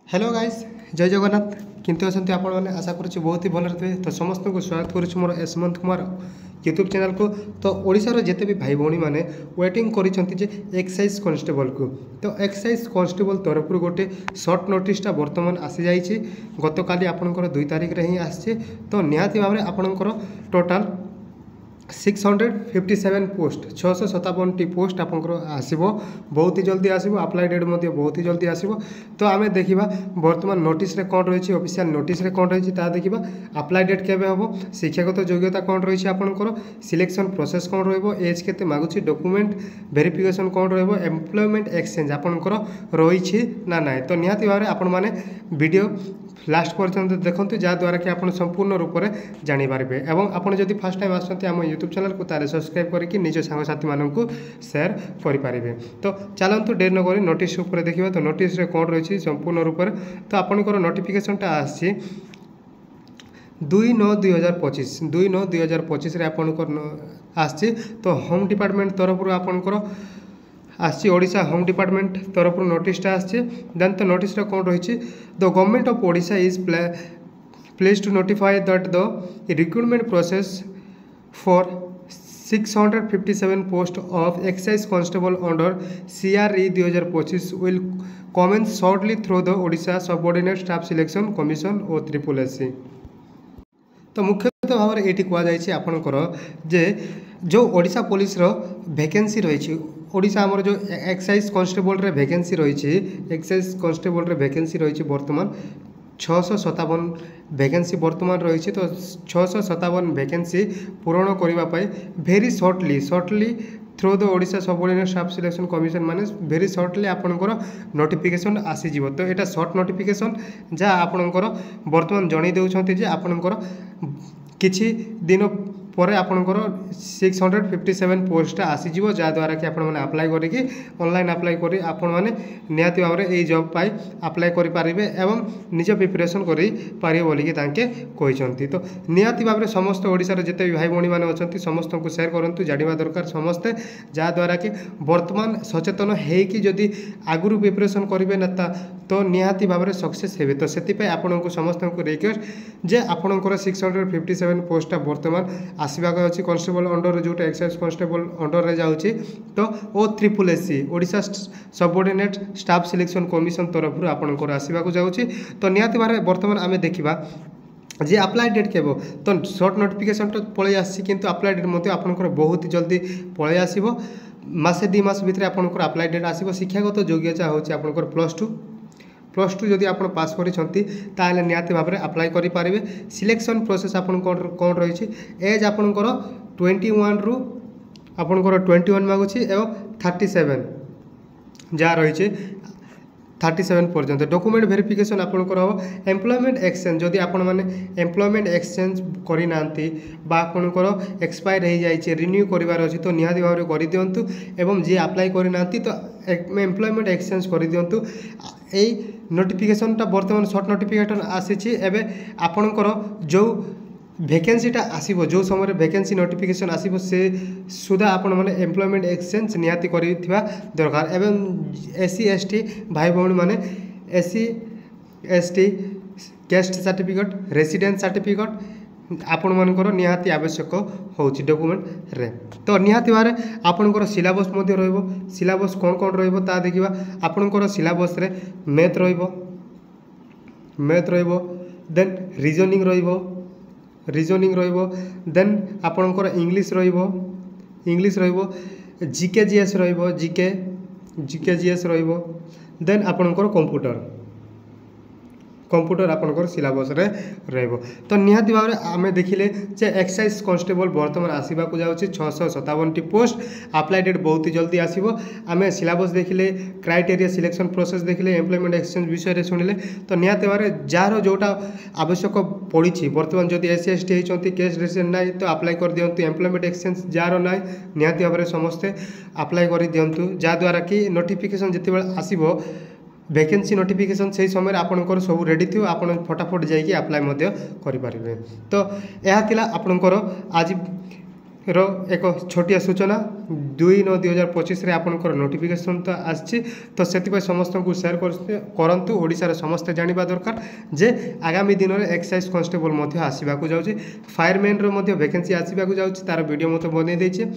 Hello guys जय जगन्नाथ किंतु असंती आपण मैंने आशा करुच्ची बहुत ही भल थे तो समस्त को स्वागत करुच्ची मोर यशवंत कुमार यूट्यूब चैनल को। तो ओडिशार जिते भी भाई भौणी मैंने वेटिंग करिसेंती जे एक्साइज कांस्टेबल को तो एक्साइज कांस्टेबल तरफ गोटे सर्ट नोटिसटा बर्तमान आसी जाइए गत काली आपंकर 2 तारिख रे ही आसी। तो निहाती भाव में आपंकर टोटाल 657 पोस्ट 657 पोस्ट आपंकर आसो बहुत ही जल्दी आसो अप्लाई डेट बहुत ही जल्दी आसो। तो आम देखा बर्तमान नोटिस रे कौन रही ऑफिशियल नोटिस रे कौन रही देखा अप्लाई डेट केबे हम शिक्षागत योग्यता कौन रही आपंकर सिलेक्शन प्रोसेस कौन रज के मागुची डॉक्यूमेंट वेरिफिकेशन कौन एम्प्लॉयमेंट एक्सचेंज आपंकर रही ना ना। तो निहाती भाव में आपण मैंने वीडियो लास्ट पर्यंत देखते जहाँद्वारा कि आप संपूर्ण रूप से जानीपारे और आपड़ जब फास्ट टाइम आसते आम यूट्यूब चैनल को तारे सब्सक्राइब करके निज सांगसाथी मानक शेयर करें। तो चलतु डेर नक नोटिस उपर देखा तो नोटिस रे कौन रही संपूर्ण रूप से तो आपंकर नोटिफिकेशनटा आसी 2/9/2025 आपंकर आसी। तो होम डिपार्टमेंट तरफ आपंकर आसी ओडिशा होम डिपार्टमेंट तरफ नोटिसटा आसी। देन तो नोटिस कौन रही the government of Odisha is please to notify that the recruitment process for 657 post of excise constable under CRE 2025 will commence shortly through the Odisha subordinate staff selection commission और SSSC। तो मुख्यतः भाव में ये कहुई आपंकर जे जो ओडिशा पुलिस वैकेंसी रही ओडिशा आमर जो एक्साइज कांस्टेबल रे वैकेंसी रही एक्साइज कांस्टेबल रे वैकेंसी रही बर्तमान 657 वैकेंसी बर्तमान रही। तो 657 वैकेंसी पूरण करने very shortly through the Odisha subordinate staff selection commission माने भेरी सर्टली आपंकर नोटिफिकेशन आसीज। तो यहाँ सर्ट नोटिफिकेशन जहाँ आपंकर बर्तमान जन दे आपंकर किछि दिन पर आपंकर 657 पोस्ट आसीज जहाँद्वारा कि आपने अप्लाई करके ऑनलाइन अप्लाई कर आपने निहाती भाव में जॉब पाई अप्लाई करेंगे एवं निज प्रिपरेशन करेंगे बोलिकी कहते। तो निहाती भाव में समस्त ओडिशार जिते भी भाई भौणी मैंने अच्छा समस्त को शेयर करूँ जाना दरकार समस्ते जहाँद्वारा कि बर्तमान सचेतन होगी जदि आगुरी प्रिपरेशन करेंगे ना तो निहाती भाव में सक्सेस हे। तो से आपन को समस्त को रिक्वेस्ट जे आपंकर 657 पोस्टा बर्तमान आसवाक अच्छी कांस्टेबल अंडर जो एक्साइज कांस्टेबल अंडर रे जाऊँगी। तो OSSC Odisha subordinate staff selection commission तरफ आपंकर आसवाक जाऊँगी। तो निहाती भाव में बर्तमान आम देखा जी अप्लाई डेट केब तो सर्ट नोटिफिकेशन तो पलि आसी किंतु अप्लाई डेट आपंकर बहुत ही जल्दी पलि आसो मासे 2 मास भितर आपंकर अप्लाई डेट आसो। शिक्षागत योग्यता होची आपंकर +2 जदि आप पास कर निहाती भाव में अप्लाई करेंगे। सिलेक्शन प्रोसेस आप कौन रही एज आपंकर 21 रु आपंकर 21 मागुची एवं 37 जहाँ रही 37 पर्यंत डॉक्यूमेंट वेरिफिकेशन आपंकर हम एम्प्लॉयमेंट एक्सचेंज जदि आपण मैंने एम्प्लॉयमेंट एक्सचेंज करना आपंकर एक्सपायर हो जाए रिन्यू करार अच्छी तो निहाती भाव में कर दिंतु एवं जी अप्लाई करना तो एम्प्लॉयमेंट एक्सचेंज कर दिंतु। यही नोटिफिकेशनटा बर्तमान सर्ट नोटिफिकेशन आसी एवं आपंकर जो वैकेंसीटा आसो जो समय वैकेंसी नोटिफिकेशन आसो से सुधा आपण मैंने एम्प्लॉयमेंट एक्सचेंज निहाती करिथिबा दरकार एवं SC ST भाई भौणी मैंने SC ST caste certificate residence certificate आपण मानकर निहाती आवश्यक होची डॉक्यूमेंट रे। तो निहाती भाव में आपंकर सिलेबस सिलेबस कौन कौन रहा देखा आपंकर सिलेबस रे मैथ देन रीजनिंग देन आपंकर English GK GS GK GS then आपंकर कंप्यूटर आपंकर सिलेबस रे रहिबो। तो निहाती भाव में आम देखिले जे एक्साइज कांस्टेबल बर्तमान आसवाक जाऊँगी 657 पोस्ट अप्लाई डेट बहुत ही जल्दी आसो। आम सिलेबस देखिले क्राइटेरिया सिलेक्शन प्रोसेस देखिले एम्प्लॉयमेंट एक्सचेंज विषय शुणिले तो निहाती भाव में जार जोटा आवश्यक पड़ी बर्तमान जब SC ST होती केस रेसिडेंट ना तो अप्लाई कर दिंतु एम्प्लॉयमेंट एक्सचेंज जार ना निहाती भाव में समस्ते अप्लाई कर दिंतु जहाँद्वारा कि नोटिफिकेशन जिते आसो वैकेंसी नोटिफिकेशन से समय आपंकर सब रेडी थी आप फटाफट जाकि अप्लाई करें। तो यह आपंकर आज रो एक छोटिया सूचना 2/9/2025 आपंकर नोटिफिकेशन तो आसी तो से समस्त को सेयार करंतु ओडिशार समस्ते जानिबा दरकार जे आगामी दिन में एक्साइज कांस्टेबल आसवाक जाऊँगी फायरमैन वैकेंसी आसवाक जाऊँगी तार वीडियो मत बनई देचे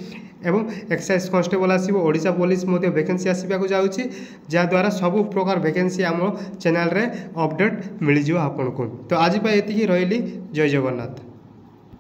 एवं एक्साइज कांस्टेबल आसो ओडिशा पुलिस वैकेंसी आसवाक जाऊँगी जहाँद्वारा सब प्रकार वैकेंसी आम चैनल रे अपडेट मिल आपको। तो आज ये रही जय जगन्नाथ।